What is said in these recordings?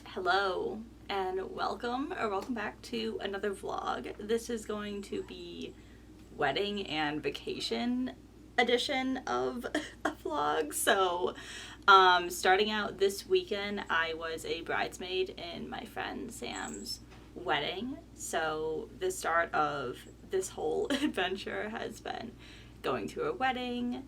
Hello and welcome back to another vlog. This is going to be wedding and vacation edition of a vlog. So starting out this weekend, I was a bridesmaid in my friend Sam's wedding. So the start of this whole adventure has been going to a wedding,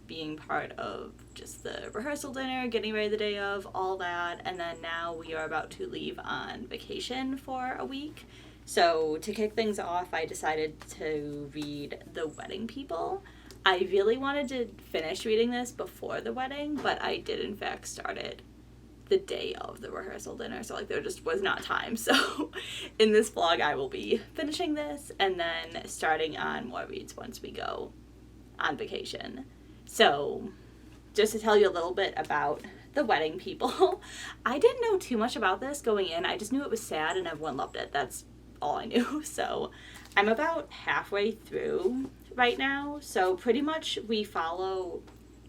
being part of just the rehearsal dinner, getting ready the day of, all that, and then now we are about to leave on vacation for a week. So to kick things off, I decided to read The Wedding People. I really wanted to finish reading this before the wedding, but I did in fact start it the day of the rehearsal dinner, so there just was not time. So in this vlog I will be finishing this and then starting on more reads once we go on vacation. So just to tell you a little bit about The Wedding People, I didn't know too much about this going in. I just knew it was sad and everyone loved it. That's all I knew. So I'm about halfway through right now. So pretty much we follow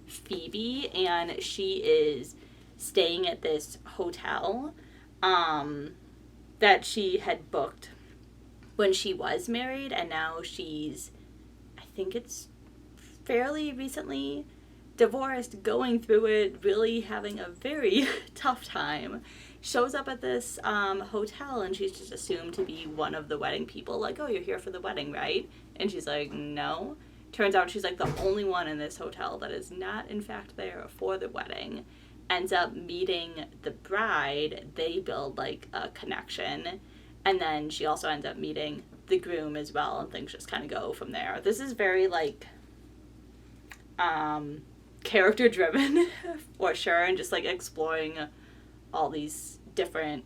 Phoebe, and she is staying at this hotel that she had booked when she was married, and now she's, I think it's fairly recently divorced, going through it, really having a very tough time. Shows up at this hotel, and she's just assumed to be one of the wedding people. Like, oh, you're here for the wedding, right? And she's like, no. Turns out she's the only one in this hotel that is not in fact there for the wedding. Ends up meeting the bride. They build a connection, and then she also ends up meeting the groom as well, and things just kind of go from there. This is very character driven for sure, and just exploring all these different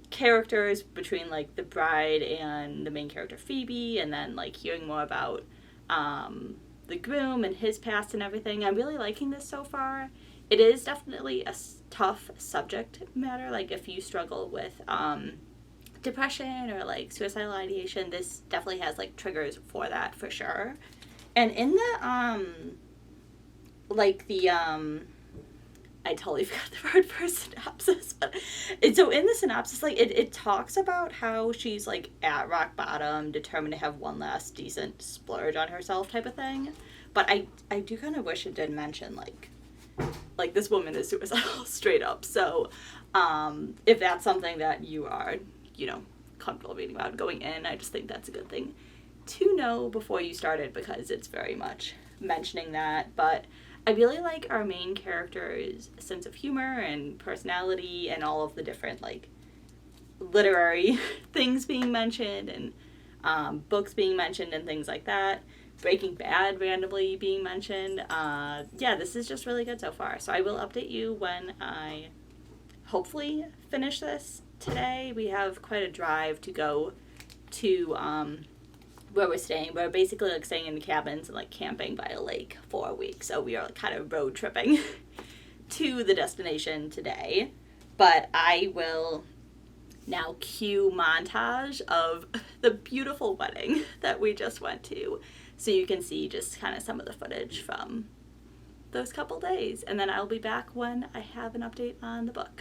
characters between the bride and the main character Phoebe, and then hearing more about the groom and his past and everything. I'm really liking this so far. It is definitely a tough subject matter. If you struggle with depression or suicidal ideation, this definitely has triggers for that for sure. And in the I totally forgot the word for synopsis, but so in the synopsis, it talks about how she's at rock bottom, determined to have one last decent splurge on herself type of thing. But I do kind of wish it did mention this woman is suicidal straight up. So if that's something that you are, comfortable reading about going in, I just think that's a good thing to know before you start it, because it's very much mentioning that. But I really like our main character's sense of humor and personality, and all of the different literary things being mentioned, and books being mentioned and things like that. Breaking Bad randomly being mentioned. Yeah, this is just really good so far. So I will update you when I hopefully finish this today. We have quite a drive to go to where we're staying. We're basically staying in the cabins and camping by a lake for a week. So we are kind of road tripping to the destination today. But I will now cue montage of the beautiful wedding that we just went to, so you can see just kind of some of the footage from those couple days. And then I'll be back when I have an update on the book.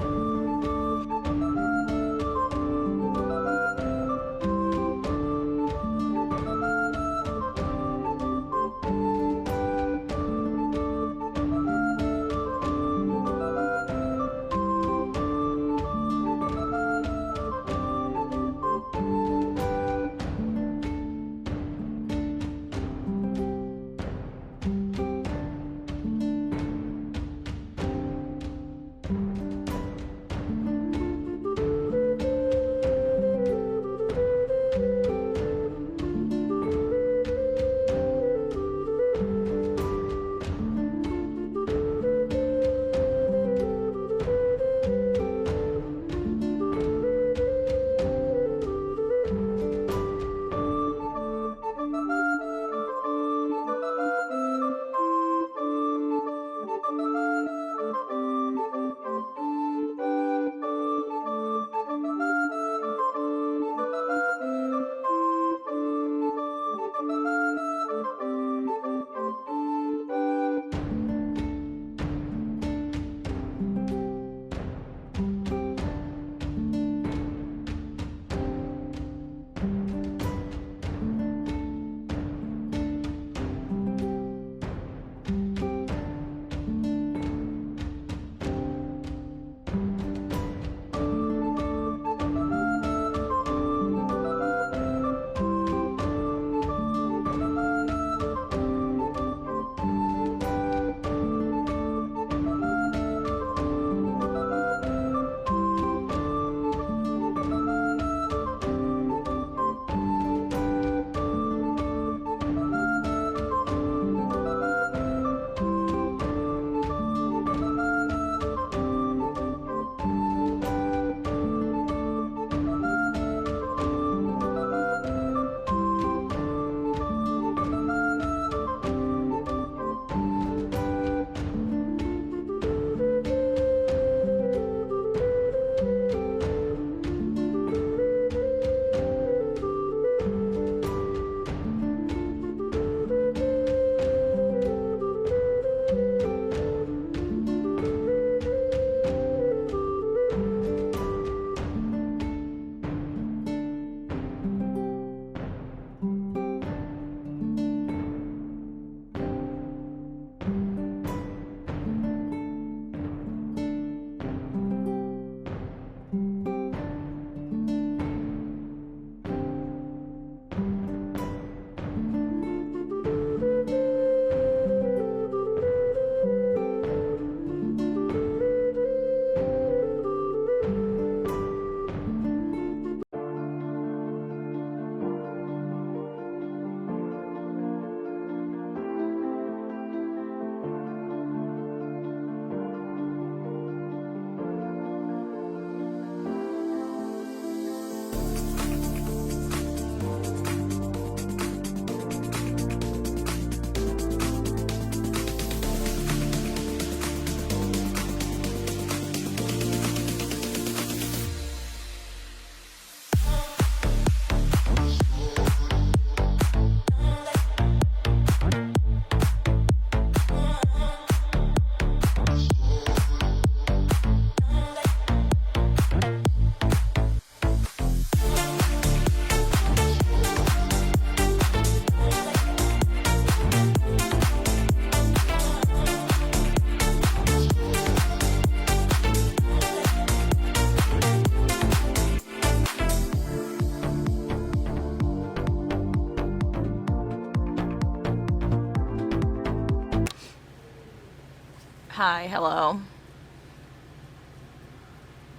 Hi, hello.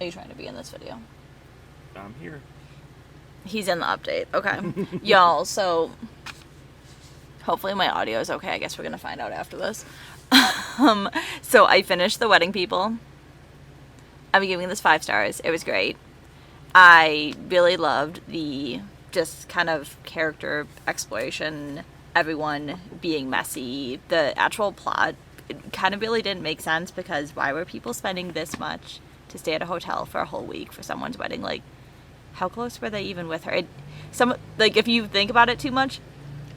Are you trying to be in this video? I'm here. He's in the update. Okay. Y'all, so hopefully my audio is okay. I guess we're going to find out after this. So I finished The Wedding People. I'm giving this 5 stars. It was great. I really loved the just kind of character exploration, everyone being messy. The actual plot it kind of really didn't make sense because why were people spending this much to stay at a hotel for a whole week for someone's wedding? Like, how close were they even with her? If you think about it too much,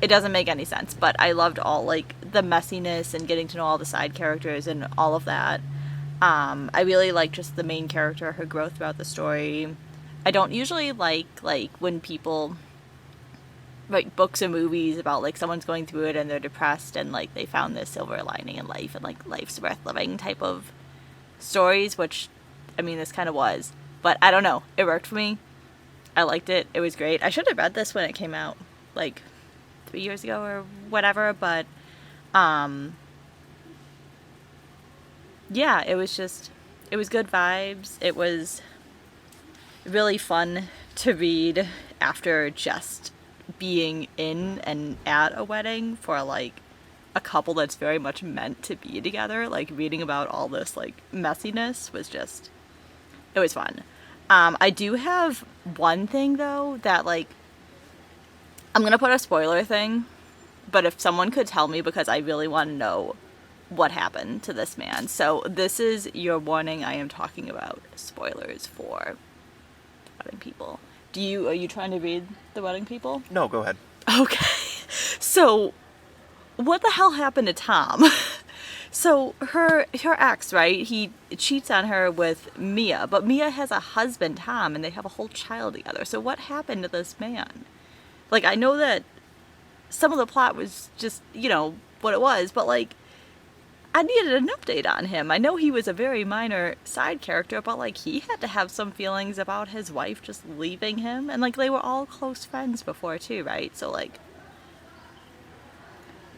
it doesn't make any sense. But I loved all like the messiness and getting to know all the side characters and all of that. I really like just the main character, her growth throughout the story. I don't usually like when people write books or movies about like someone's going through it and they're depressed and like they found this silver lining in life and like life's worth living type of stories, which I mean this kind of was. But I don't know, it worked for me. I liked it. It was great. I should have read this when it came out, like 3 years ago or whatever, but um yeah, it was good vibes. It was really fun to read after just being in and at a wedding for like a couple that's very much meant to be together. Like reading about all this like messiness was just it was fun. I do have one thing though that like I'm gonna put a spoiler thing, but if someone could tell me because I really want to know what happened to this man. So this is your warning. I am talking about spoilers for Wedding People. Are you trying to read The Wedding People? No, go ahead. Okay. So what the hell happened to Tom? So her ex, right? He cheats on her with Mia, but Mia has a husband, Tom, and they have a whole child together. So what happened to this man? Like I know that some of the plot was just, what it was, but like I needed an update on him. I know he was a very minor side character, but like he had to have some feelings about his wife just leaving him, and like they were all close friends before too, right? So like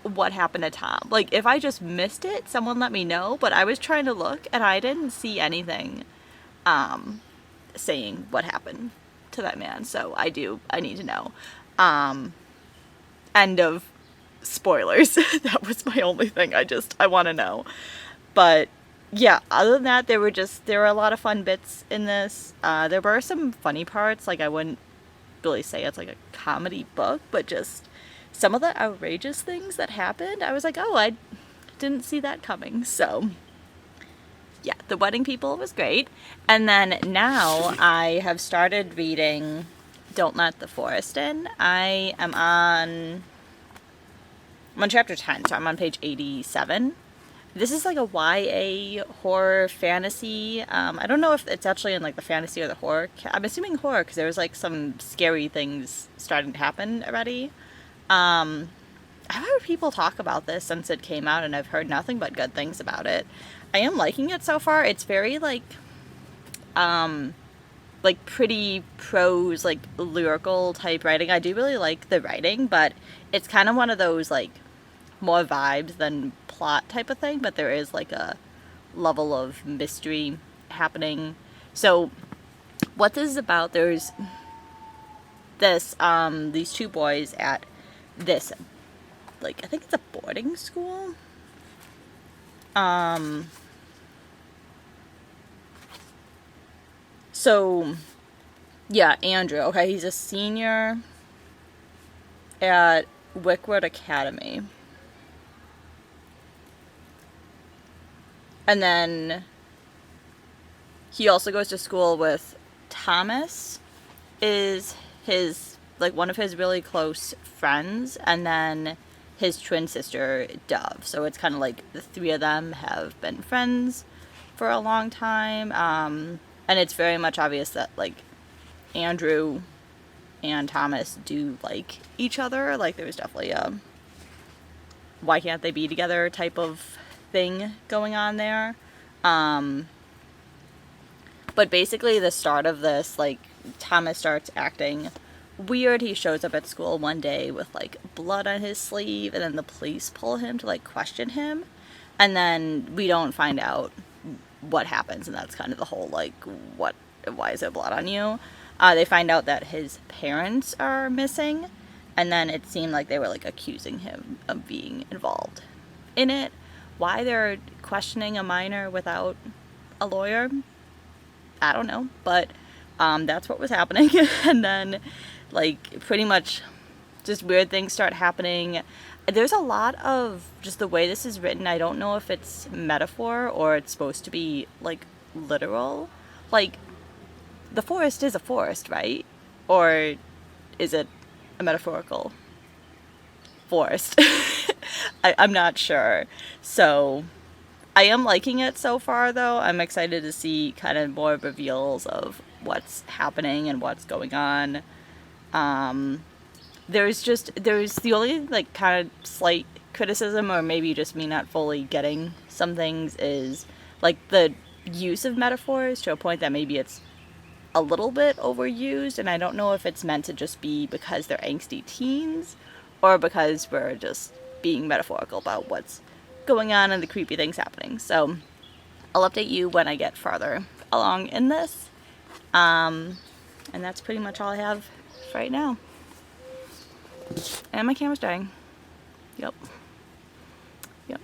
what happened to Tom? Like if I just missed it, someone let me know, but I was trying to look and I didn't see anything saying what happened to that man. So I need to know. End of spoilers. That was my only thing. I want to know. But yeah, other than that, there were a lot of fun bits in this. There were some funny parts. Like I wouldn't really say it's like a comedy book, but just some of the outrageous things that happened, I was like, oh, I didn't see that coming. So yeah, The Wedding People was great. And then now I have started reading Don't Let the Forest In. I'm on chapter 10, so I'm on page 87. This is like a YA horror fantasy. I don't know if it's actually in like the fantasy or the horror. I'm assuming horror because there was like some scary things starting to happen already. I've heard people talk about this since it came out and I've heard nothing but good things about it. I am liking it so far. It's very like pretty prose, like lyrical type writing. I do really like the writing, but it's kind of one of those like more vibes than plot type of thing, but there is like a level of mystery happening. So what this is about, there's these two boys at this, like I think it's a boarding school. So yeah, Andrew, okay, he's a senior at Wickwood Academy. And then he also goes to school with Thomas, is his, like, one of his really close friends, and then his twin sister, Dove. So it's kind of like the three of them have been friends for a long time. And it's very much obvious that, like, Andrew and Thomas do like each other. Like, there's definitely a why can't they be together type of thing going on there. But basically the start of this, like, Thomas starts acting weird. He shows up at school one day with like blood on his sleeve, and then the police pull him to like question him. And then we don't find out what happens, and that's kind of the whole, like, why is there blood on you? They find out that his parents are missing, and then it seemed like they were, like, accusing him of being involved in it. Why they're questioning a minor without a lawyer, I don't know, but that's what was happening. And then, like, pretty much just weird things start happening. There's a lot of just the way this is written. I don't know if it's metaphor or it's supposed to be, like, literal. Like, the forest is a forest, right? Or is it a metaphorical forest? I'm not sure. So I am liking it so far, though. I'm excited to see kind of more reveals of what's happening and what's going on. There's the only, like, kind of slight criticism, or maybe just me not fully getting some things, is, like, the use of metaphors to a point that maybe it's a little bit overused, and I don't know if it's meant to just be because they're angsty teens or because we're just being metaphorical about what's going on and the creepy things happening. So I'll update you when I get farther along in this. And that's pretty much all I have for right now. And my camera's dying. Yep. Yep.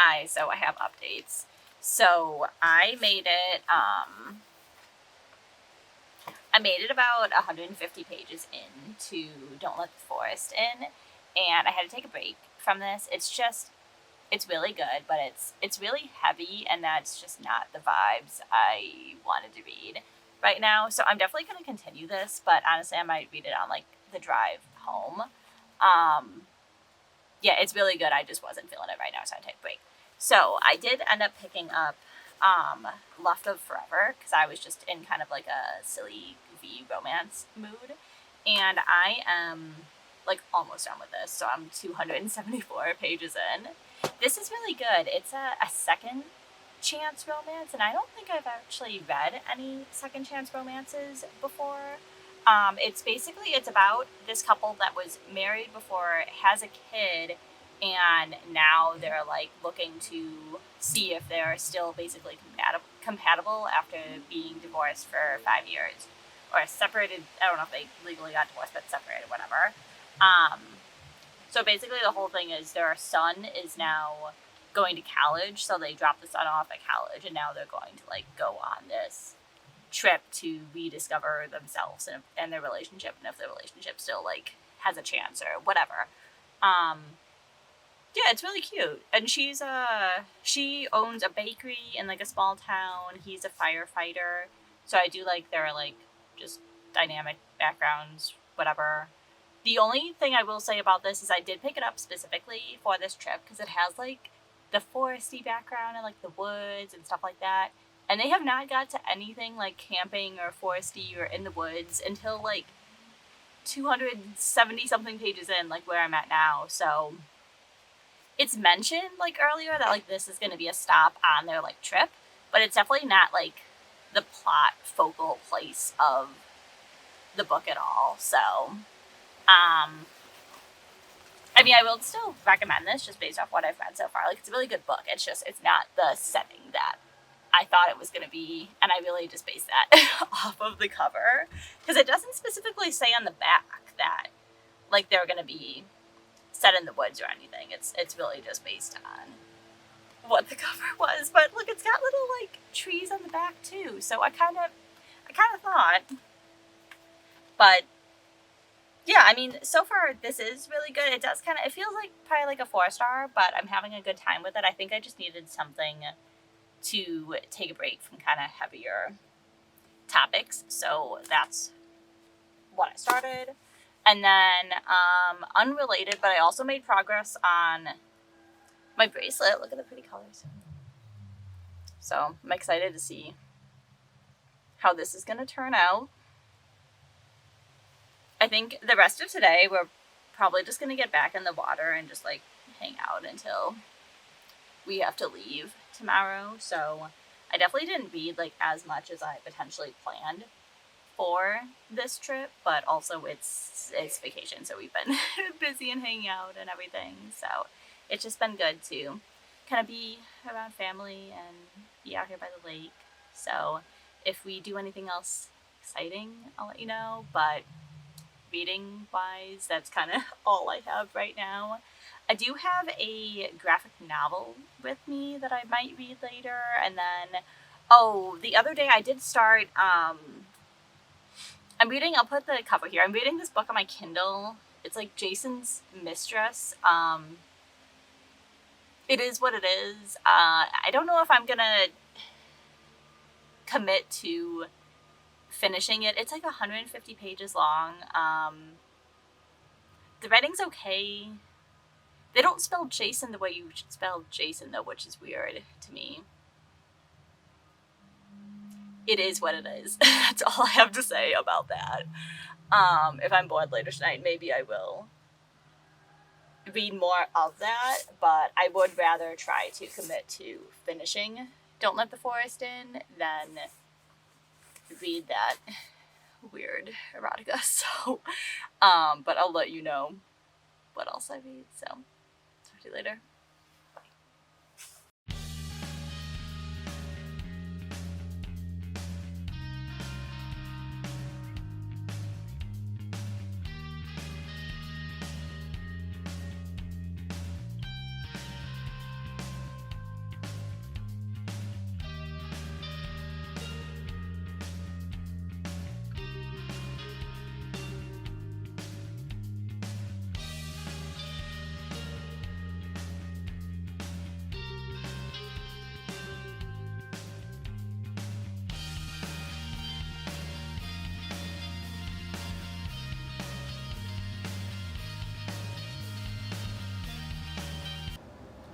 Hi, so I have updates. So I made it about 150 pages into Don't Let the Forest In, and I had to take a break from this. It's really good, but it's really heavy, and that's just not the vibes I wanted to read right now. So I'm definitely going to continue this, but honestly, I might read it on, like, the drive home. Yeah, it's really good. I just wasn't feeling it right now, so I take a break. So I did end up picking up Left of Forever, because I was just in kind of like a silly, goofy romance mood. And I am, like, almost done with this, so I'm 274 pages in. This is really good. It's a second chance romance, and I don't think I've actually read any second chance romances before. It's about this couple that was married before, has a kid, and now they're, like, looking to see if they're still basically compatible after being divorced for 5 years. Or separated, I don't know if they legally got divorced, but separated, whatever. So basically the whole thing is their son is now going to college, so they dropped the son off at college, and now they're going to, like, go on this trip to rediscover themselves and their relationship, and if the relationship still, like, has a chance or whatever. Yeah, it's really cute. And she owns a bakery in, like, a small town. He's a firefighter. So I do like their, like, just dynamic backgrounds, whatever. The only thing I will say about this is I did pick it up specifically for this trip because it has, like, the foresty background and, like, the woods and stuff like that. And they have not got to anything like camping or foresty or in the woods until, like, 270 something pages in, like, where I'm at now. So it's mentioned, like, earlier that, like, this is going to be a stop on their, like, trip, but it's definitely not, like, the plot focal place of the book at all. So I mean, I will still recommend this just based off what I've read so far. Like, it's a really good book. It's just, it's not the setting that I thought it was going to be. And I really just based that off of the cover. Because it doesn't specifically say on the back that, like, they're going to be set in the woods or anything. It's really just based on what the cover was. But look, it's got little, like, trees on the back, too. So I kind of thought. But yeah, I mean, so far this is really good. It does it feels like probably like a 4-star, but I'm having a good time with it. I think I just needed something to take a break from kind of heavier topics. So that's what I started. And then, unrelated, but I also made progress on my bracelet. Look at the pretty colors. So I'm excited to see how this is going to turn out. I think the rest of today, we're probably just going to get back in the water and just, like, hang out until we have to leave tomorrow. So I definitely didn't read, like, as much as I potentially planned for this trip, but also it's vacation, so we've been busy and hanging out and everything. So it's just been good to kind of be around family and be out here by the lake. So if we do anything else exciting, I'll let you know, but reading wise, that's kind of all I have right now. I do have a graphic novel with me that I might read later, and then the other day I did start I'm reading, I'll put the cover here, I'm reading this book on my Kindle. It's like Jason's Mistress. It is what it is. I don't know if I'm gonna commit to finishing it. It's like 150 pages long. The writing's okay. They don't spell Jason the way you should spell Jason, though, which is weird to me. It is what it is. That's all I have to say about that. If I'm bored later tonight, maybe I will read more of that, but I would rather try to commit to finishing Don't Let the Forest In than read that weird erotica. So, but I'll let you know what else I read. So, talk to you later.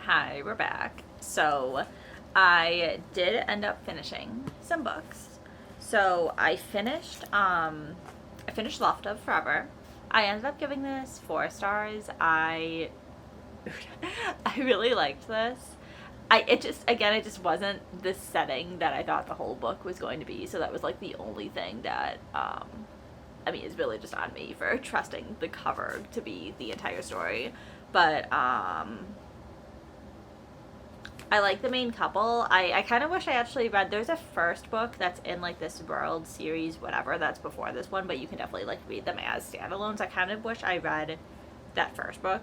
Hi, we're back. So I did end up finishing some books. So I finished Loft of Forever. I ended up giving this 4 stars. I really liked this. It just wasn't the setting that I thought the whole book was going to be. So that was like the only thing that it's really just on me for trusting the cover to be the entire story. But I like the main couple. I kind of wish I actually read, there's a first book that's in like this world series, whatever, that's before this one, but you can definitely like read them as standalones. I kind of wish I read that first book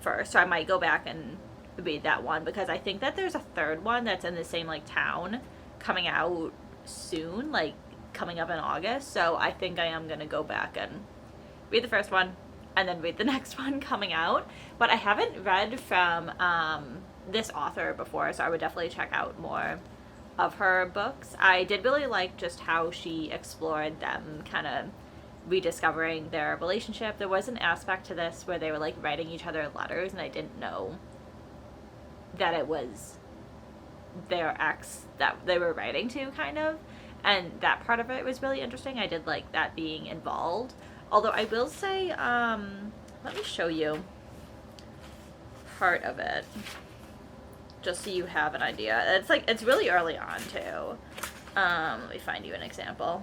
first, so I might go back and read that one, because I think that there's a third one that's in the same like town coming out soon, like coming up in August. So I think I am gonna go back and read the first one and then read the next one coming out. But I haven't read from this author before, so I would definitely check out more of her books. I did really like just how she explored them kind of rediscovering their relationship. There was an aspect to this where they were like writing each other letters, and I didn't know that it was their ex that they were writing to, kind of, and that part of it was really interesting. I did like that being involved. Although I will say, let me show you part of it just so you have an idea. It's really early on too. Let me find you an example.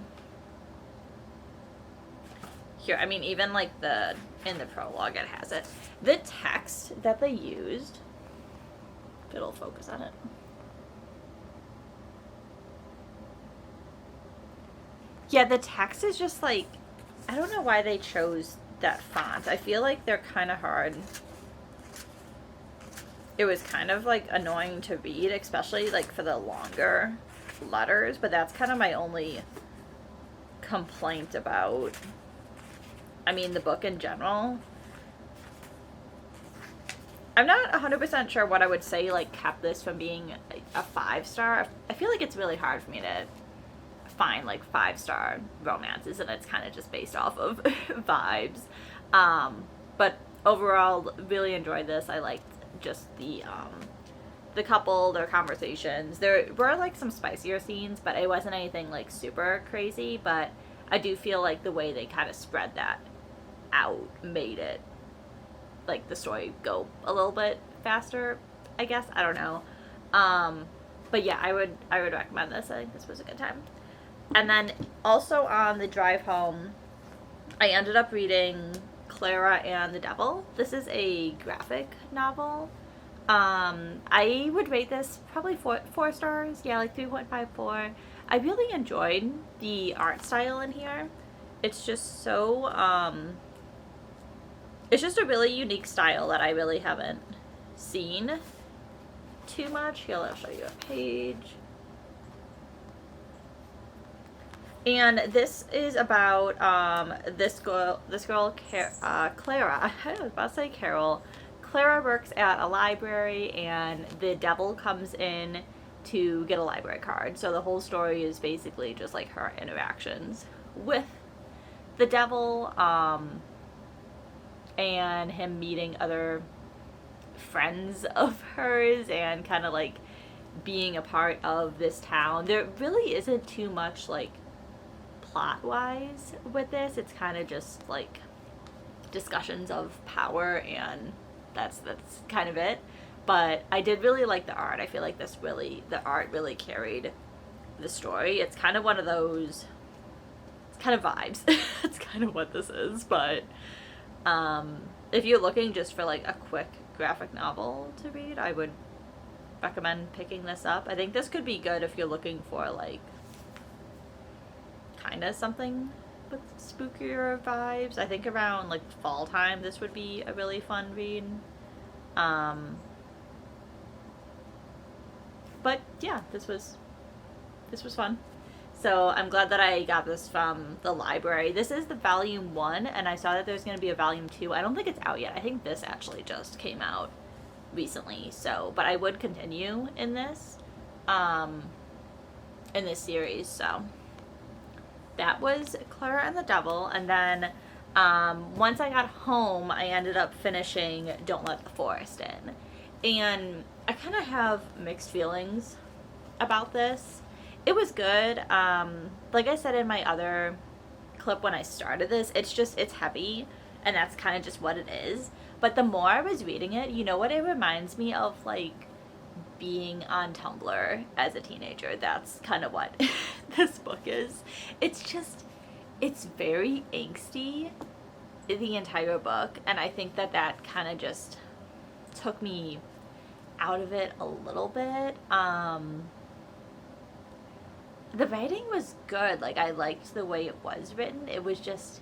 here, I mean, even like in the prologue, it has it. The text that they used, if it'll focus on it. Yeah, the text is just like, I don't know why they chose that font. I feel like they're kind of hard. It was kind of like annoying to read, especially like for the longer letters, but that's kind of my only complaint about, I mean, the book in general. I'm not 100% sure what I would say like kept this from being a 5-star. I feel like it's really hard for me to find like 5-star romances, and it's kind of just based off of vibes. But overall, really enjoyed this. I liked just the couple, their conversations. There were like some spicier scenes, but it wasn't anything like super crazy. But I do feel like the way they kind of spread that out made it like the story go a little bit faster, I guess. I don't know. But yeah, I would recommend this. I think this was a good time. And then also on the drive home, I ended up reading Clara and the Devil. This is a graphic novel. I would rate this probably 4 stars. Yeah, like 3.54. I really enjoyed the art style in here. It's just so, it's just a really unique style that I really haven't seen too much. Here, I'll show you a page. And this is about this girl, Clara. I was about to say Carol. Clara works at a library, and the devil comes in to get a library card. So the whole story is basically just like her interactions with the devil, and him meeting other friends of hers, and kind of like being a part of this town. There really isn't too much like plot wise with this. It's kind of just like discussions of power, and that's kind of it. But I did really like the art. I feel like the art really carried the story. It's kind of one of those, it's kind of vibes. It's kind of what this is. But if you're looking just for like a quick graphic novel to read, I would recommend picking this up. I think this could be good if you're looking for like kind of something with spookier vibes. I think around like fall time this would be a really fun read. But yeah, this was fun. So I'm glad that I got this from the library. This is the volume 1, and I saw that there's going to be a volume 2. I don't think it's out yet. I think this actually just came out recently. So, but I would continue in this series. So that was Clara and the Devil. And then once I got home, I ended up finishing Don't Let the Forest In. And I kind of have mixed feelings about this. It was good. Like I said in my other clip when I started this, it's heavy, and that's kind of just what it is. But the more I was reading it, you know what it reminds me of? Like being on Tumblr as a teenager. That's kind of what this book is. It's very angsty, the entire book, and I think that kind of just took me out of it a little bit. The writing was good. Like, I liked the way it was written. It was just,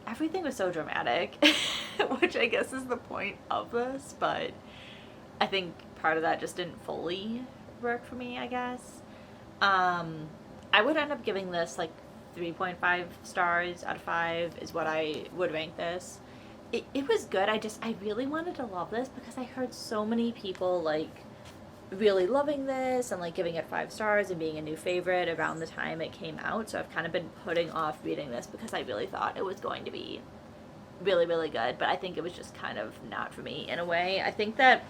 everything was so dramatic, which I guess is the point of this, but I think part of that just didn't fully work for me, I guess. I would end up giving this like 3.5 stars out of 5 is what I would rank this. It was good. I really wanted to love this because I heard so many people like really loving this and like giving it 5 stars and being a new favorite around the time it came out. So I've kind of been putting off reading this because I really thought it was going to be really, really good, but I think it was just kind of not for me in a way. I think that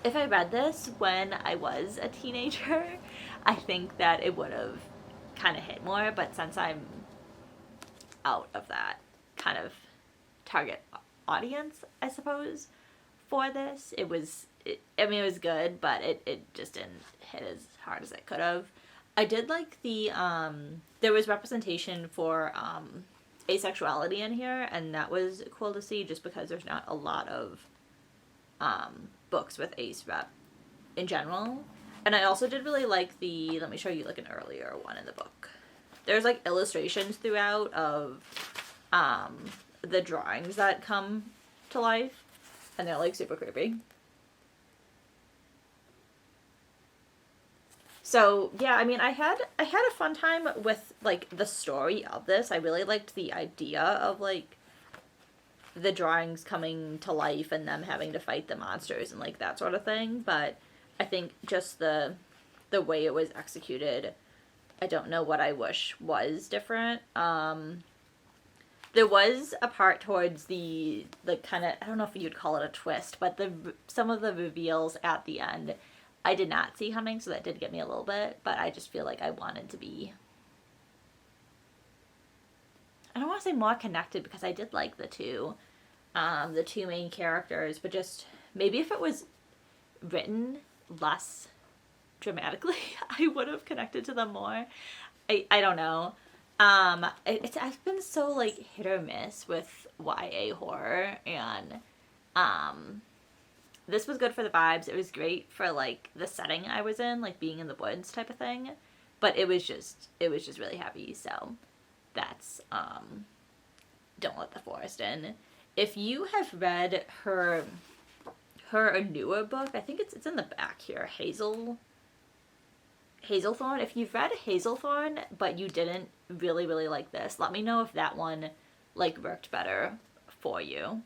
if I read this when I was a teenager, I think that it would have kind of hit more, but since I'm out of that kind of target audience, I suppose, for this, it was good, but it just didn't hit as hard as it could have. I did like the there was representation for asexuality in here, and that was cool to see just because there's not a lot of books with ace rep in general. And I also did really like the, let me show you like an earlier one in the book. There's like illustrations throughout of the drawings that come to life, and they're like super creepy. So yeah, I mean, I had a fun time with like the story of this. I really liked the idea of like the drawings coming to life and them having to fight the monsters and like that sort of thing. But I think just the way it was executed, I don't know what I wish was different. There was a part towards the kind of, I don't know if you'd call it a twist, but some of the reveals at the end I did not see coming, so that did get me a little bit, but I just feel like I wanted to be, I don't want to say more connected, because I did like the two main characters, but just maybe if it was written less dramatically, I would have connected to them more. I don't know. I've been so like hit or miss with YA horror, and this was good for the vibes. It was great for like the setting I was in, like being in the woods type of thing. But it was just really heavy. So that's Don't Let the Forest In. If you have read her newer book, I think it's in the back here, Hazelthorn. If you've read Hazelthorn but you didn't really like this, let me know if that one like worked better for you.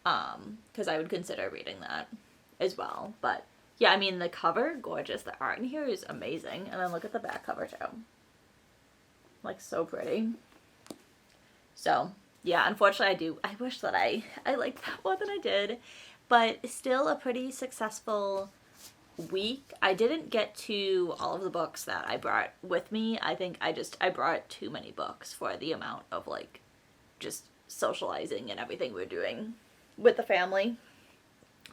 Because I would consider reading that as well. But yeah, I mean, the cover, gorgeous. The art in here is amazing. And then look at the back cover too. Like, so pretty. So yeah, unfortunately I wish that I liked that more than I did. But still a pretty successful week. I didn't get to all of the books that I brought with me. I think I brought too many books for the amount of like just socializing and everything we're doing with the family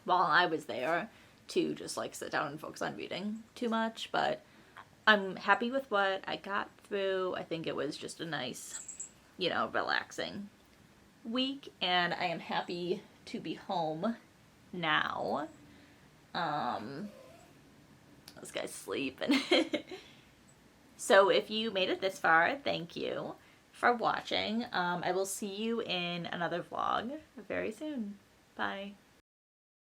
while I was there to just like sit down and focus on reading too much. But I'm happy with what I got through. I think it was just a nice, relaxing week, and I am happy to be home now. This guy's sleeping. So if you made it this far, thank you for watching. I will see you in another vlog very soon. Bye.